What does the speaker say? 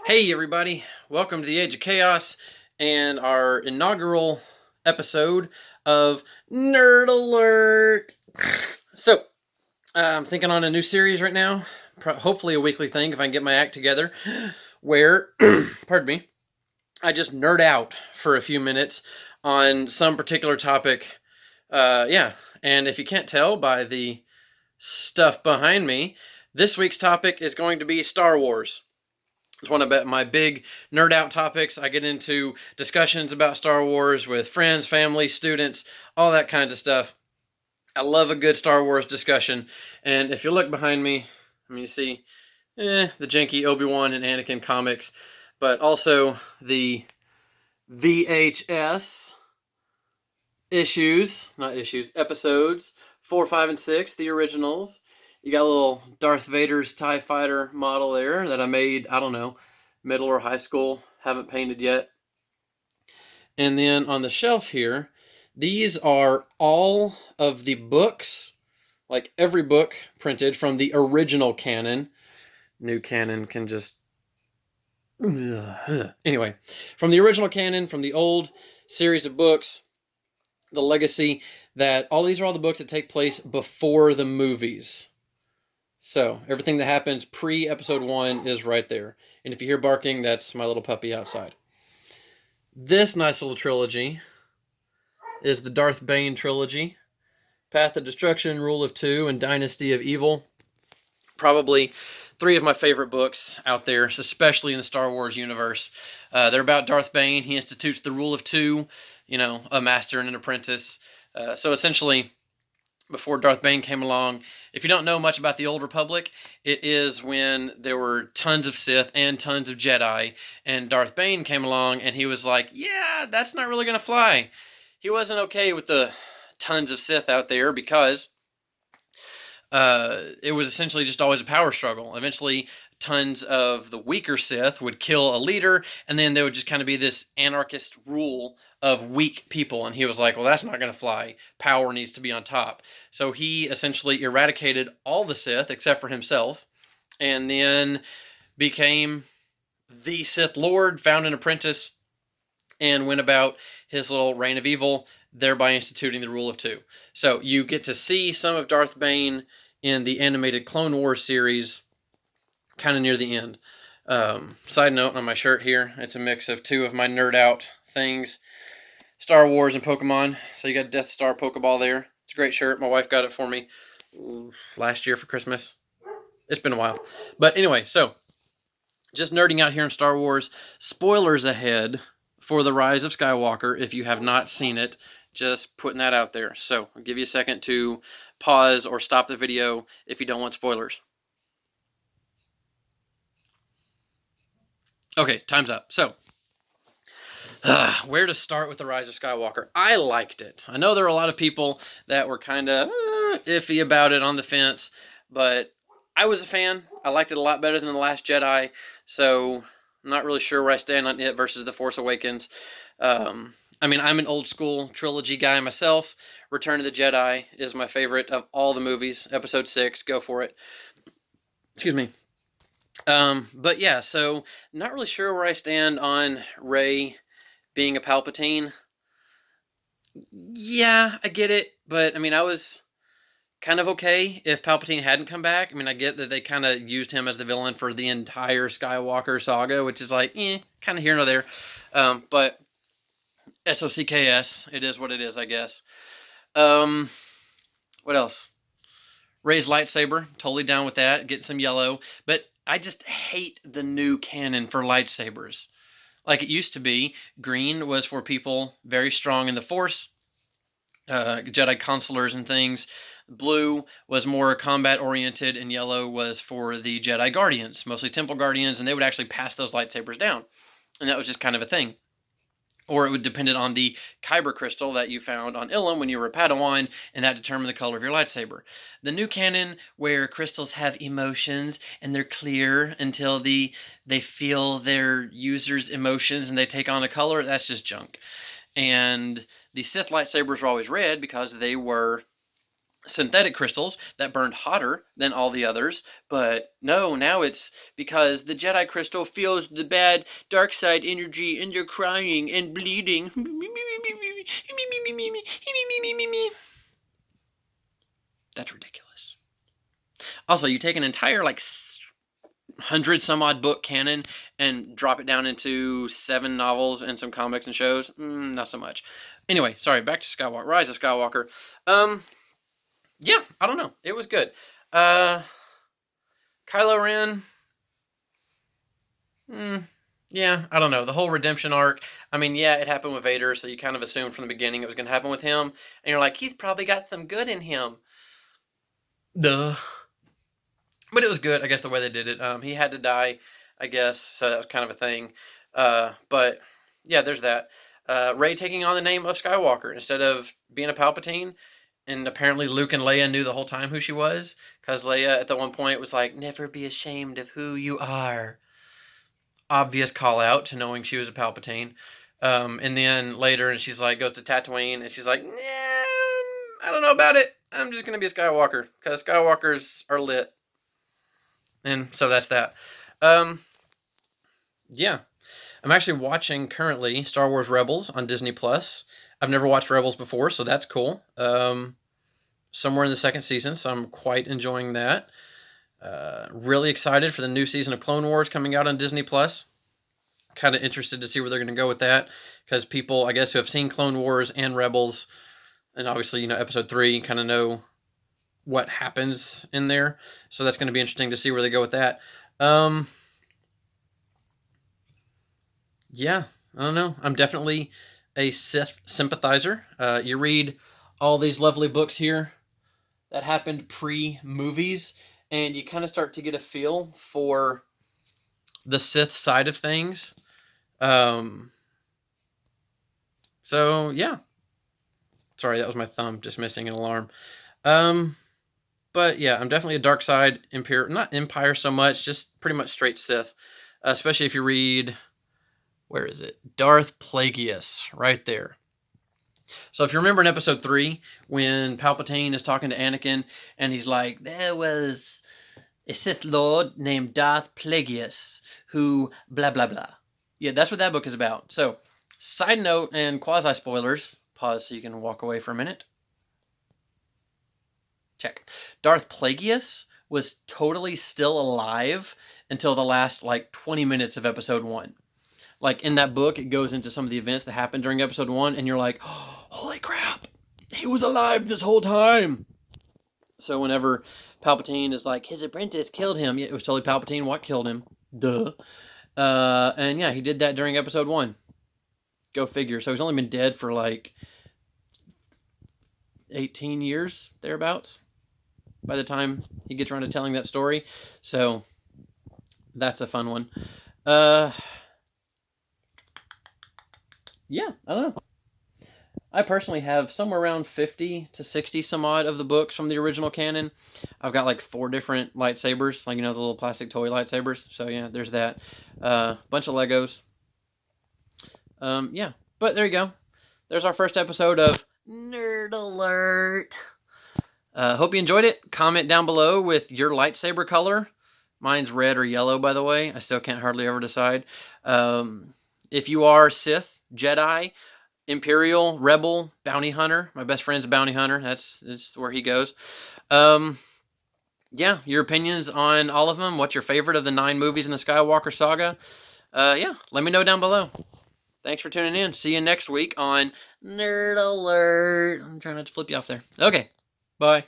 Hey everybody, welcome to the Age of Chaos and our inaugural episode of Nerd Alert. So, I'm thinking on a new series right now, hopefully a weekly thing if I can get my act together, where, pardon me, I just nerd out for a few minutes on some particular topic. Yeah, and if you can't tell by the stuff behind me, this week's topic is going to be Star Wars. It's one of my big nerd out topics. I get into discussions about Star Wars with friends, family, students, all that kinds of stuff. I love a good Star Wars discussion. And if you look behind me, you see the janky Obi-Wan and Anakin comics, but also the VHS episodes 4, 5, and 6, the originals. You got a little Darth Vader's TIE Fighter model there that I made, I don't know, middle or high school. Haven't painted yet. And then on the shelf here, these are all of the books, like every book printed from the original canon. New canon can just... Anyway, from the original canon, from the old series of books, the legacy, that all these are all the books that take place before the movies. So everything that happens pre-episode 1 is right there. And if you hear barking, that's my little puppy outside. This nice little trilogy is the Darth Bane trilogy. Path of Destruction, Rule of Two, and Dynasty of Evil. Probably 3 of my favorite books out there, especially in the Star Wars universe. They're about Darth Bane. He institutes the Rule of Two, a master and an apprentice. So essentially, before Darth Bane came along, if you don't know much about the Old Republic, it is when there were tons of Sith and tons of Jedi, and Darth Bane came along and he was like, yeah, that's not really going to fly. He wasn't okay with the tons of Sith out there because it was essentially just always a power struggle. Eventually, tons of the weaker Sith would kill a leader, and then there would just kind of be this anarchist rule of weak people. And he was like, well, that's not going to fly. Power needs to be on top. So he essentially eradicated all the Sith except for himself, and then became the Sith Lord, found an apprentice, and went about his little reign of evil, thereby instituting the Rule of Two. So you get to see some of Darth Bane in the animated Clone Wars series kind of near the end. Side note on my shirt here, it's a mix of 2 of my nerd out things, Star Wars and Pokemon. So you got Death Star Pokeball there. It's a great shirt. My wife got it for me last year for Christmas. It's been a while. But anyway, so just nerding out here in Star Wars. Spoilers ahead for The Rise of Skywalker if you have not seen it. Just putting that out there. So I'll give you a second to pause or stop the video if you don't want spoilers. Okay, time's up. So, where to start with The Rise of Skywalker? I liked it. I know there were a lot of people that were kind of iffy about it, on the fence, but I was a fan. I liked it a lot better than The Last Jedi, so I'm not really sure where I stand on it versus The Force Awakens. I'm an old school trilogy guy myself. Return of the Jedi is my favorite of all the movies. Episode 6, go for it. Excuse me. But yeah, so not really sure where I stand on Rey being a Palpatine. Yeah, I get it, but I was kind of okay if Palpatine hadn't come back. I get that they kind of used him as the villain for the entire Skywalker saga, which is like, kind of here nor there. But SOCKS, it is what it is, I guess. What else? Rey's lightsaber, totally down with that. Get some yellow, but I just hate the new canon for lightsabers. Like it used to be, green was for people very strong in the Force, Jedi consulars and things. Blue was more combat oriented, and yellow was for the Jedi Guardians, mostly Temple Guardians, and they would actually pass those lightsabers down. And that was just kind of a thing. Or it would depend on the Kyber crystal that you found on Ilum when you were a Padawan, and that determined the color of your lightsaber. The new canon, where crystals have emotions and they're clear until they feel their users' emotions and they take on a color, that's just junk. And the Sith lightsabers were always red because they were synthetic crystals that burned hotter than all the others. But no, now it's because the Jedi crystal feels the bad dark side energy and they're crying and bleeding. That's ridiculous. Also, you take an entire like 100 some odd book canon and drop it down into 7 novels and some comics and shows. Not so much. Anyway, sorry, back to Skywalker. Rise of Skywalker. Yeah, I don't know. It was good. Kylo Ren. Yeah, I don't know. The whole redemption arc. I mean, yeah, it happened with Vader, so you kind of assumed from the beginning it was going to happen with him, and you're like, he's probably got some good in him. Duh. But it was good, I guess, the way they did it. He had to die, I guess, so that was kind of a thing. But yeah, there's that. Rey taking on the name of Skywalker instead of being a Palpatine. And apparently Luke and Leia knew the whole time who she was, because Leia at the one point was like, never be ashamed of who you are. Obvious call out to knowing she was a Palpatine. And then later, and she's like, goes to Tatooine, and she's like, nah, I don't know about it. I'm just going to be a Skywalker, because Skywalkers are lit. And so that's that. Yeah. I'm actually watching currently Star Wars Rebels on Disney Plus. I've never watched Rebels before, so that's cool. Somewhere in the second season, so I'm quite enjoying that. Really excited for the new season of Clone Wars coming out on Disney Plus. Kind of interested to see where they're going to go with that, because people, I guess, who have seen Clone Wars and Rebels, and obviously, Episode 3, kind of know what happens in there. So that's going to be interesting to see where they go with that. Yeah, I don't know. I'm definitely a Sith sympathizer. You read all these lovely books here that happened pre-movies, and you kind of start to get a feel for the Sith side of things. So, yeah. Sorry, that was my thumb just missing an alarm. But yeah, I'm definitely a dark side not Empire so much, just pretty much straight Sith. Especially if you read, where is it? Darth Plagueis, right there. So if you remember in Episode 3, when Palpatine is talking to Anakin, and he's like, there was a Sith Lord named Darth Plagueis, who blah, blah, blah. Yeah, that's what that book is about. So, side note and quasi-spoilers, pause so you can walk away for a minute. Check. Darth Plagueis was totally still alive until the last, 20 minutes of Episode 1. In that book, it goes into some of the events that happened during Episode 1, and you're like, oh, holy crap, he was alive this whole time. So whenever Palpatine is like, his apprentice killed him, yeah, it was totally Palpatine what killed him. Duh. And yeah, he did that during Episode 1. Go figure. So he's only been dead for 18 years, thereabouts, by the time he gets around to telling that story. So that's a fun one. Yeah, I don't know. I personally have somewhere around 50 to 60 some odd of the books from the original canon. I've got 4 different lightsabers, the little plastic toy lightsabers. So yeah, there's that. Bunch of Legos. Yeah, but there you go. There's our first episode of Nerd Alert. Hope you enjoyed it. Comment down below with your lightsaber color. Mine's red or yellow, by the way. I still can't hardly ever decide. If you are Sith, Jedi, Imperial, Rebel, Bounty Hunter. My best friend's a Bounty Hunter. That's where he goes. Yeah, your opinions on all of them. What's your favorite of the 9 movies in the Skywalker saga? Yeah, let me know down below. Thanks for tuning in. See you next week on Nerd Alert. I'm trying not to flip you off there. Okay, bye.